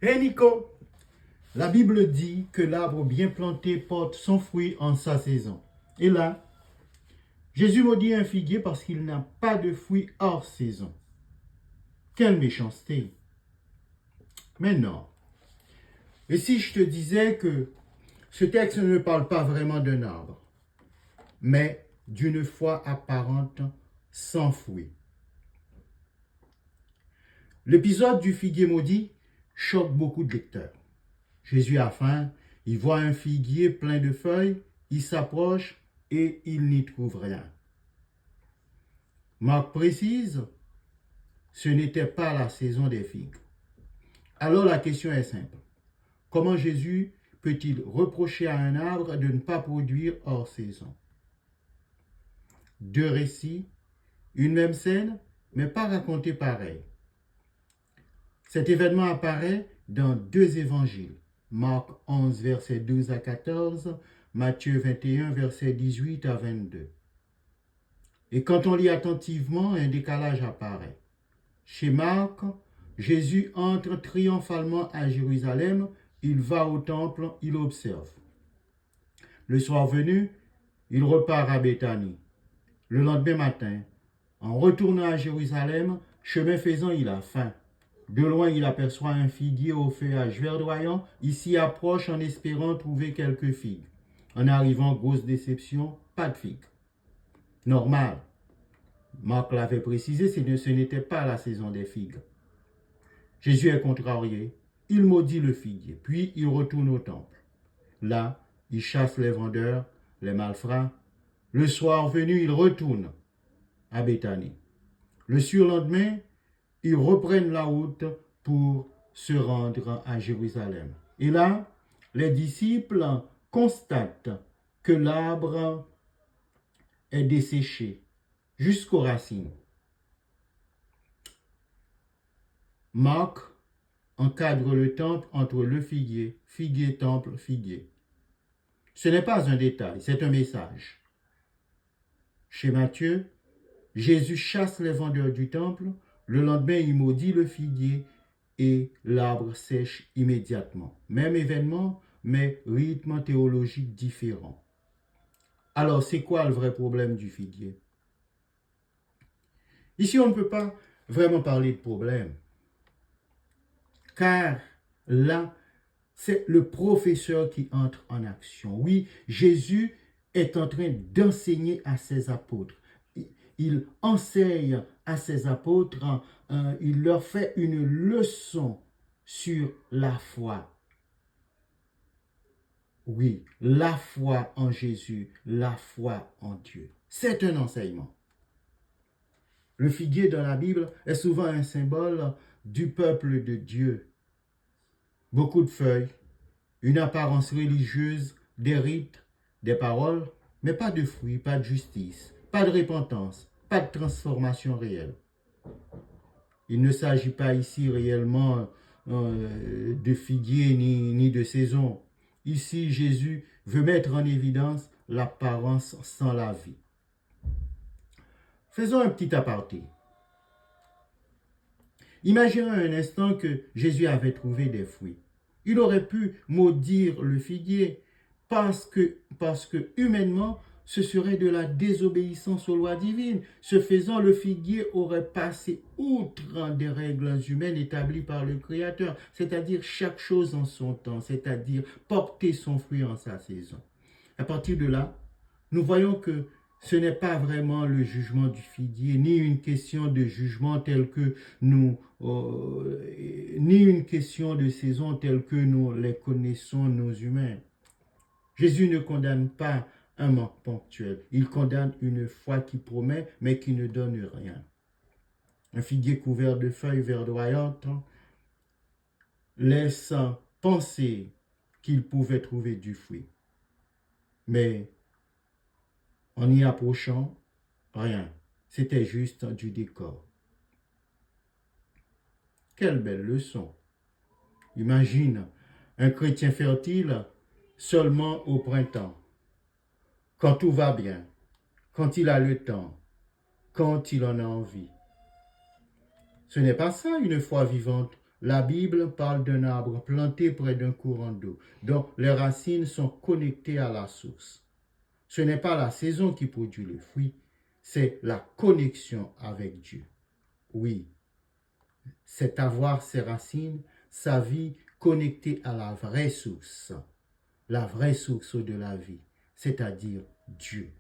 Hey Nico, la Bible dit que l'arbre bien planté porte son fruit en sa saison. Et là, Jésus maudit un figuier parce qu'il n'a pas de fruits hors saison. Quelle méchanceté! Mais non. Et si je te disais que ce texte ne parle pas vraiment d'un arbre, mais d'une foi apparente sans fruit. L'épisode du figuier maudit choque beaucoup de lecteurs. Jésus a faim, il voit un figuier plein de feuilles, il s'approche et il n'y trouve rien. Marc précise, ce n'était pas la saison des figues. Alors la question est simple. Comment Jésus peut-il reprocher à un arbre de ne pas produire hors saison? Deux récits, une même scène, mais pas racontée pareil. Cet événement apparaît dans deux évangiles. Marc 11, versets 12 à 14, Matthieu 21, versets 18 à 22. Et quand on lit attentivement, un décalage apparaît. Chez Marc, Jésus entre triomphalement à Jérusalem, il va au temple, il observe. Le soir venu, il repart à Béthanie. Le lendemain matin, en retournant à Jérusalem, chemin faisant, il a faim. De loin, il aperçoit un figuier au feuillage verdoyant. Il s'y approche en espérant trouver quelques figues. En arrivant, grosse déception, pas de figues. Normal. Marc l'avait précisé, ce n'était pas la saison des figues. Jésus est contrarié. Il maudit le figuier, puis il retourne au temple. Là, il chasse les vendeurs, les malfrats. Le soir venu, il retourne à Béthanie. Le surlendemain, ils reprennent la route pour se rendre à Jérusalem. Et là, les disciples constatent que l'arbre est desséché jusqu'aux racines. Marc encadre le temple entre le figuier, figuier, temple, figuier. Ce n'est pas un détail, c'est un message. Chez Matthieu, Jésus chasse les vendeurs du temple. Le lendemain, il maudit le figuier et l'arbre sèche immédiatement. Même événement, mais rythme théologique différent. Alors, c'est quoi le vrai problème du figuier? Ici, on ne peut pas vraiment parler de problème. Car là, c'est le professeur qui entre en action. Oui, Jésus est en train d'enseigner à ses apôtres. Il enseigne à ses apôtres, il leur fait une leçon sur la foi. Oui, la foi en Jésus, la foi en Dieu. C'est un enseignement. Le figuier dans la Bible est souvent un symbole du peuple de Dieu. Beaucoup de feuilles, une apparence religieuse, des rites, des paroles, mais pas de fruits, pas de justice, pas de repentance, pas de transformation réelle. Il ne s'agit pas ici réellement de figuier ni de saison. Ici, Jésus veut mettre en évidence l'apparence sans la vie. Faisons un petit aparté. Imaginons un instant que Jésus avait trouvé des fruits. Il aurait pu maudire le figuier parce que humainement, ce serait de la désobéissance aux lois divines. Ce faisant, le figuier aurait passé outre des règles humaines établies par le Créateur, c'est-à-dire chaque chose en son temps, c'est-à-dire porter son fruit en sa saison. À partir de là, nous voyons que ce n'est pas vraiment le jugement du figuier, ni une question de jugement tel que ni une question de saison telle que nous les connaissons, nos humains. Jésus ne condamne pas un manque ponctuel. Il condamne une foi qui promet, mais qui ne donne rien. Un figuier couvert de feuilles verdoyantes laisse penser qu'il pouvait trouver du fruit. Mais en y approchant, rien. C'était juste du décor. Quelle belle leçon. Imagine un chrétien fertile seulement au printemps, quand tout va bien, quand il a le temps, quand il en a envie. Ce n'est pas ça une foi vivante, La Bible parle d'un arbre planté près d'un courant d'eau, dont les racines sont connectées à la source. Ce n'est pas la saison qui produit le fruit, c'est la connexion avec Dieu. Oui, c'est avoir ses racines, sa vie connectée à la vraie source de la vie, c'est-à-dire Dieu.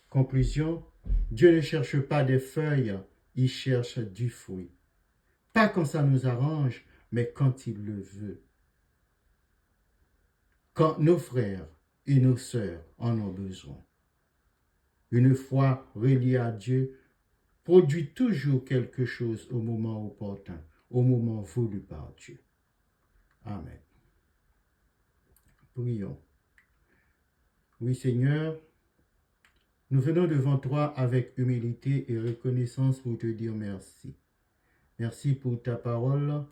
Conclusion, Dieu ne cherche pas des feuilles, il cherche du fruit. Pas quand ça nous arrange, mais quand il le veut. Quand nos frères et nos sœurs en ont besoin. Une foi reliée à Dieu produit toujours quelque chose au moment opportun, au moment voulu par Dieu. Amen. Prions. Oui, Seigneur, nous venons devant toi avec humilité et reconnaissance pour te dire merci. Merci pour ta parole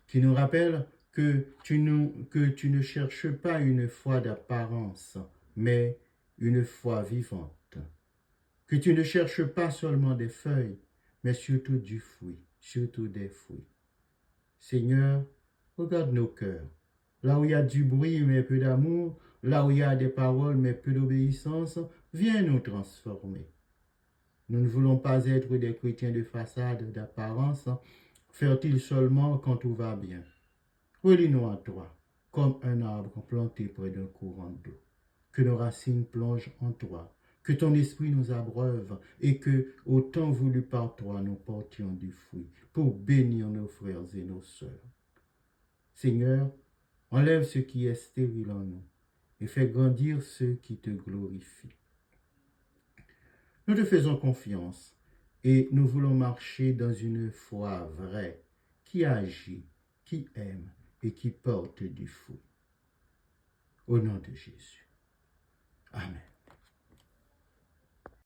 qui nous rappelle que tu ne cherches pas une foi d'apparence, mais une foi vivante. Que tu ne cherches pas seulement des feuilles, mais surtout du fruit, surtout des fruits. Seigneur, regarde nos cœurs. Là où il y a du bruit, mais peu d'amour, là où il y a des paroles, mais peu d'obéissance, viens nous transformer. Nous ne voulons pas être des chrétiens de façade, d'apparence, fertiles seulement quand tout va bien. Relie-nous à toi, comme un arbre planté près d'un courant d'eau. Que nos racines plongent en toi, que ton esprit nous abreuve et que, au temps voulu par toi, nous portions du fruit pour bénir nos frères et nos sœurs. Seigneur, enlève ce qui est stérile en nous et fais grandir ceux qui te glorifient. Nous te faisons confiance et nous voulons marcher dans une foi vraie qui agit, qui aime et qui porte du fruit. Au nom de Jésus.